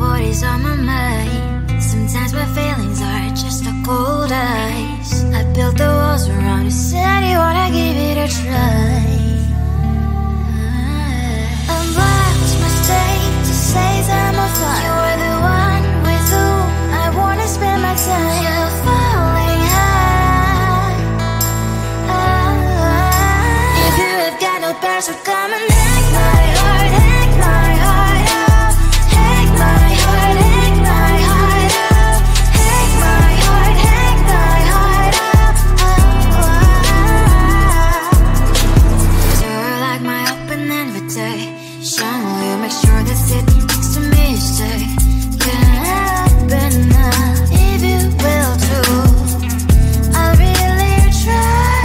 what is on my mind. Sometimes my feelings are just a cold ice. I built the walls around you, said you wanna give it a try. And watch my state to say I'm a fire. You're the one with whom I wanna spend my time. You're falling high. If you have got no bears, so come and hack my heart, hack my heart out. Hack my heart, hack my heart out. Hack my heart, hack my heart out. You're like my open invitation. Will you make sure that sitting next to me is safe? Yeah, open up if you will too. I'll really try.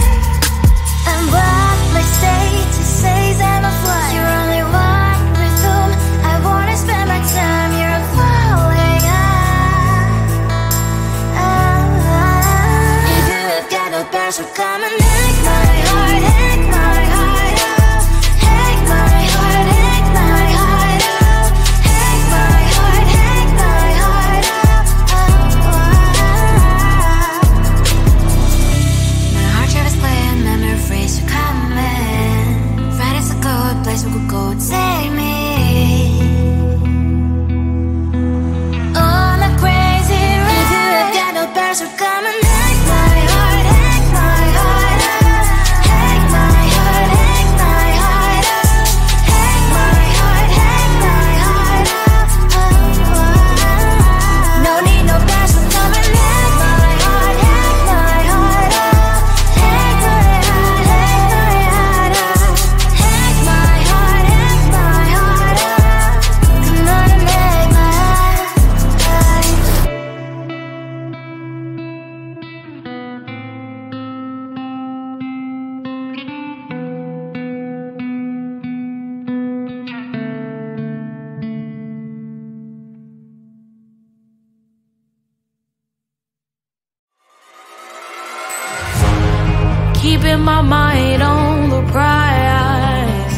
And what my state to say I'm a fly. You're only one with whom I wanna spend my time. You're falling high. If you have got no bears, so come and hack my heart, hack my heart out. Hack my heart, hack my heart out. Hack my heart, hack my heart out. My heart drive is clear, memory freeze, you're coming. Friday's a good place we could go, take me. On a crazy ride. If you have got no bears, so come and hack my heart, hack my heart out. Hack my heart, hack my heart out. Hack my heart, hack my heart out. No need no bears, so come and hack my heart, hack my heart out. Hack my heart, hack my heart out. Hack my heart, hack my heart out. Come on and make my heart. Keeping my mind on the prize,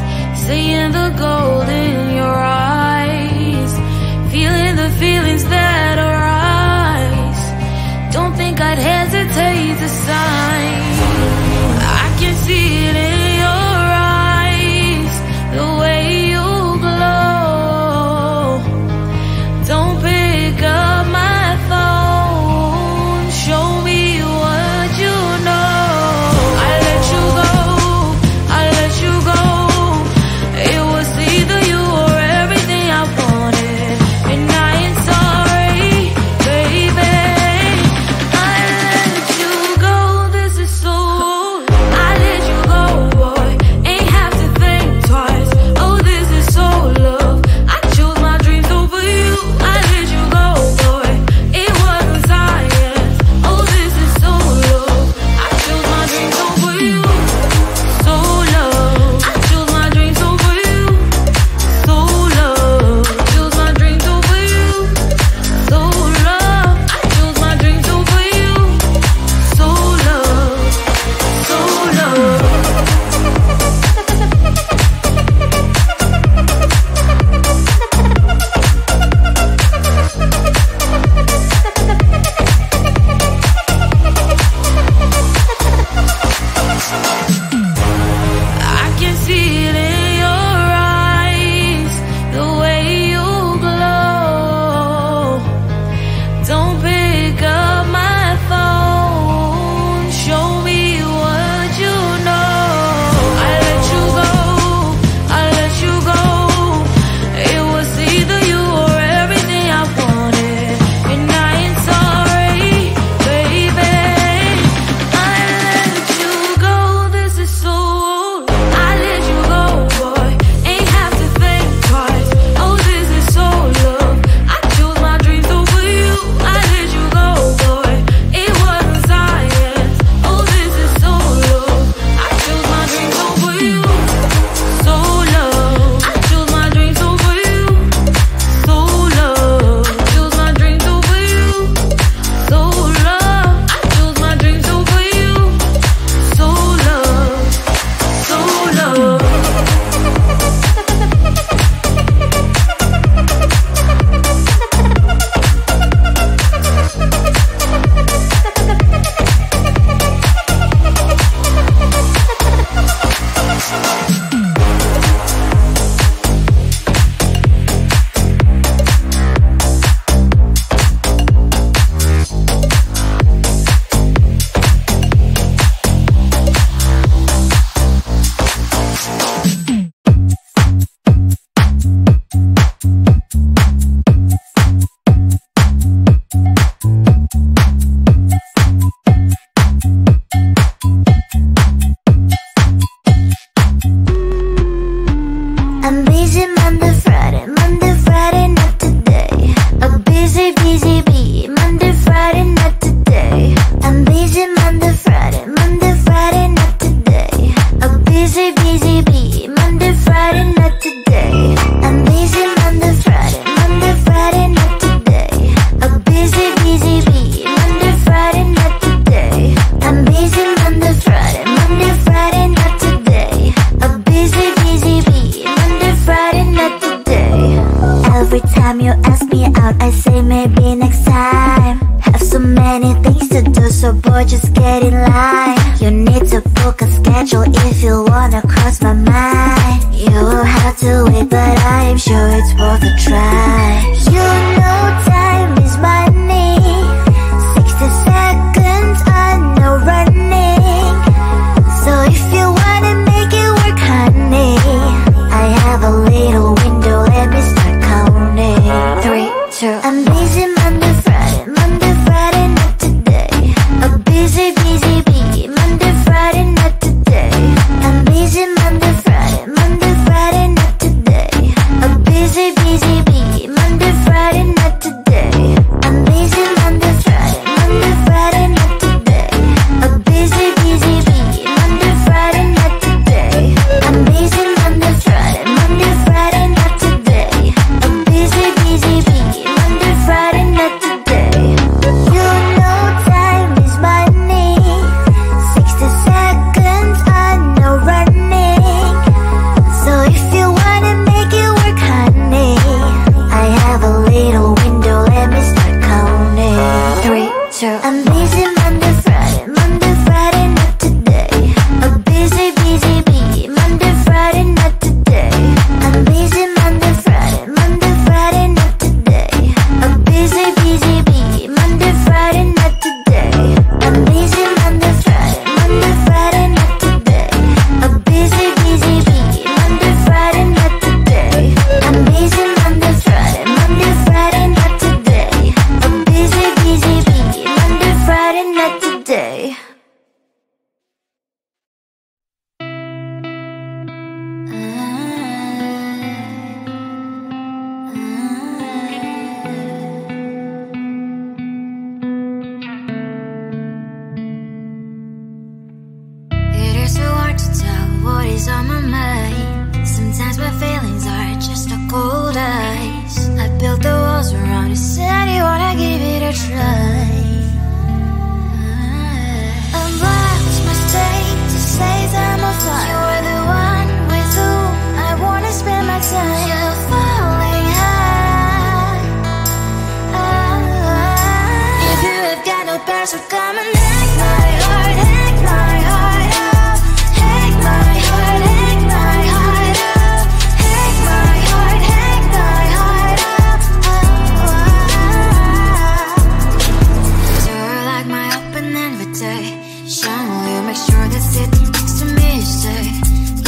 seeing the gold in your eyes, feeling the feelings that arise. Don't think I'd hesitate to sign. I can see it in your eyes, the way you glow. Don't pick up my phone, show me what you know. I let you go Every time you ask me out, I say maybe next time. Have so many things to do, so boy, just get in line. You need to book a schedule if you wanna cross my mind. You will have to wait, but I am sure it's worth a try. You know time is money. 60 seconds on no running. So if you wanna make it work, honey, I have a little window, let me start counting. 3, 2, I'm busy Monday, Friday, not today. A busy bee, Monday, Friday, not today. I'm busy Monday, Friday, not today. A busy bee, Monday, Friday, not today. I'm busy Monday, Friday, not today. A busy bee, Monday, Friday, not today. I'm busy Monday, Friday, not today. A busy bee, Monday, Friday, not today. You know time is money. 60 seconds on no running. So if you wanna make it work, honey, I have a little window, let me start counting. 3, 2, I'm busy Monday, Friday, not today. A busy bee, Monday, Friday, not today. I'm busy Monday, Friday, not today. A busy bee, Monday, Friday, not today. I'm busy Monday, Friday, not today. A busy bee, Monday, Friday, not today. I'm busy Monday, Friday, not today. A busy bee, Monday, Friday, not today. It is so hard to tell what is on my mind. Sometimes my feelings are just a cold ice. I built the walls around you, said you wanna give it a try. Unblocked my state to say I'm a fly. You are the one with whom I wanna spend my time. You're falling high. If you have got no password, come and hack my heart, hack my heart up. Hack my heart, hack my heart up. Hack my heart, hack my heart up. You're like my open invitation. Will you make sure that sit next to me say,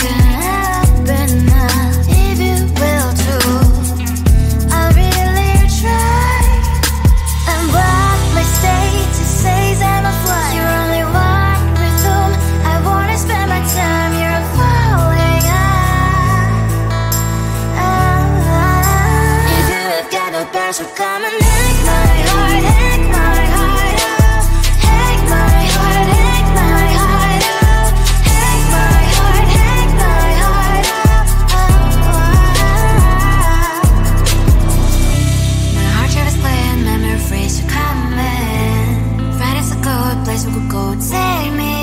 can I open up if you will too? I'll really try. And what my state to say I'm a fly. You're only one with whom I wanna spend my time. You're falling If you have got no password, come and hack my heart, hack my heart up. Hack my heart, hack my heart up. Hack my heart, hack my heart up. My heart tried to play and memory phrase to come in. Friday's a good place we could go, take me.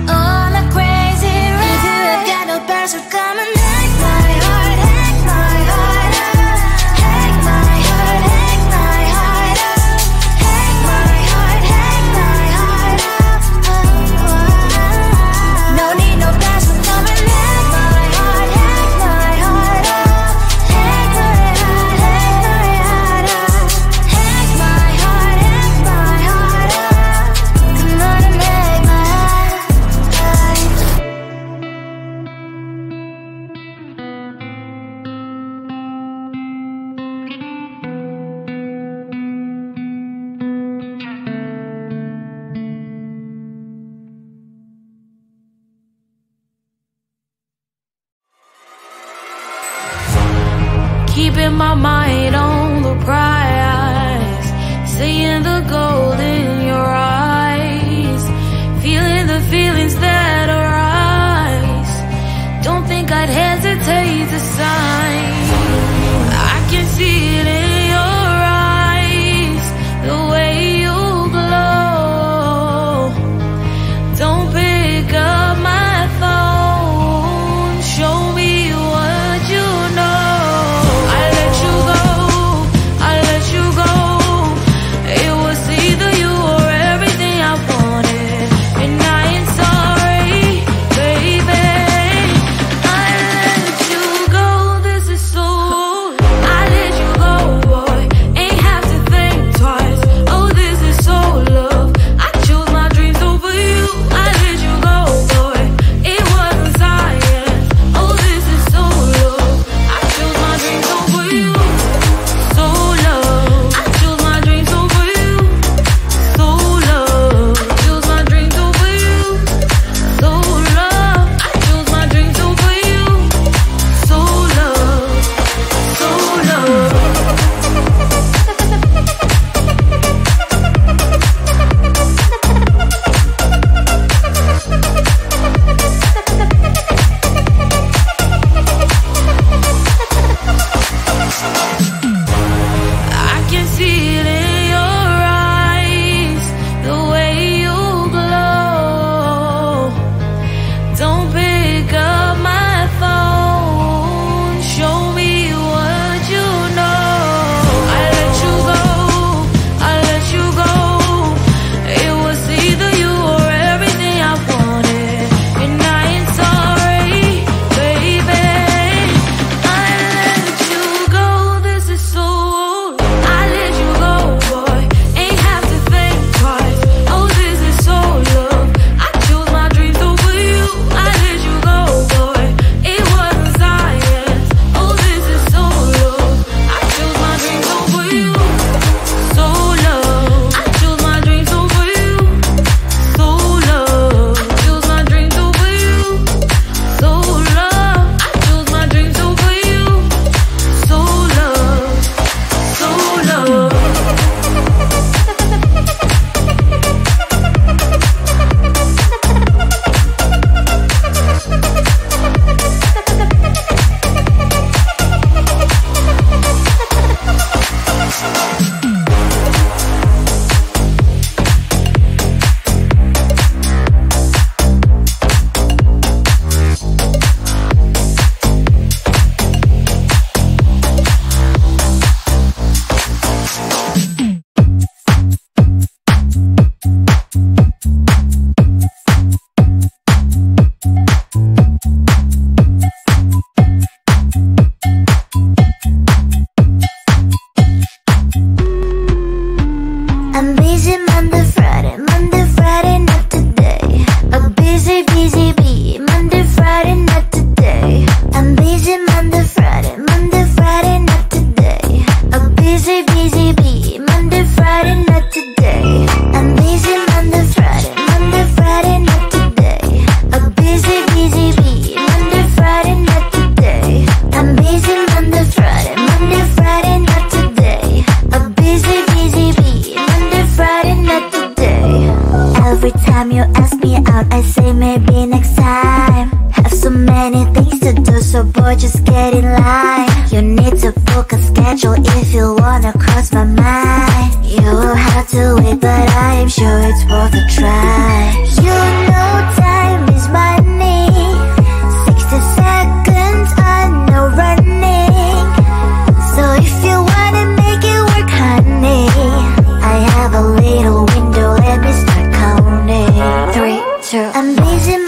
On a crazy ride. If you have got no password, come and hack my heart, hack my heart up. Hack my heart, hack my heart up. Hack my heart, hack my heart up. No need no password, come and hack my heart, hack my heart up. Hack my heart, hack my heart up. Hack my heart, hack my heart up. Come on and hack my heart. Keeping my mind on the prize, seeing the gold in your eyes, feeling the feelings that arise. Don't think I'd hesitate to sign. I can see it in your eyes, the way you glow. Don't pick up my phone, show me what you just get in line. You need to book a schedule if you wanna cross my mind. You will have to wait, but I am sure it's worth a try. You know time is money. 60 seconds on no running. So if you wanna make it work, honey, I have a little window, let me start counting. 3, 2, I'm busy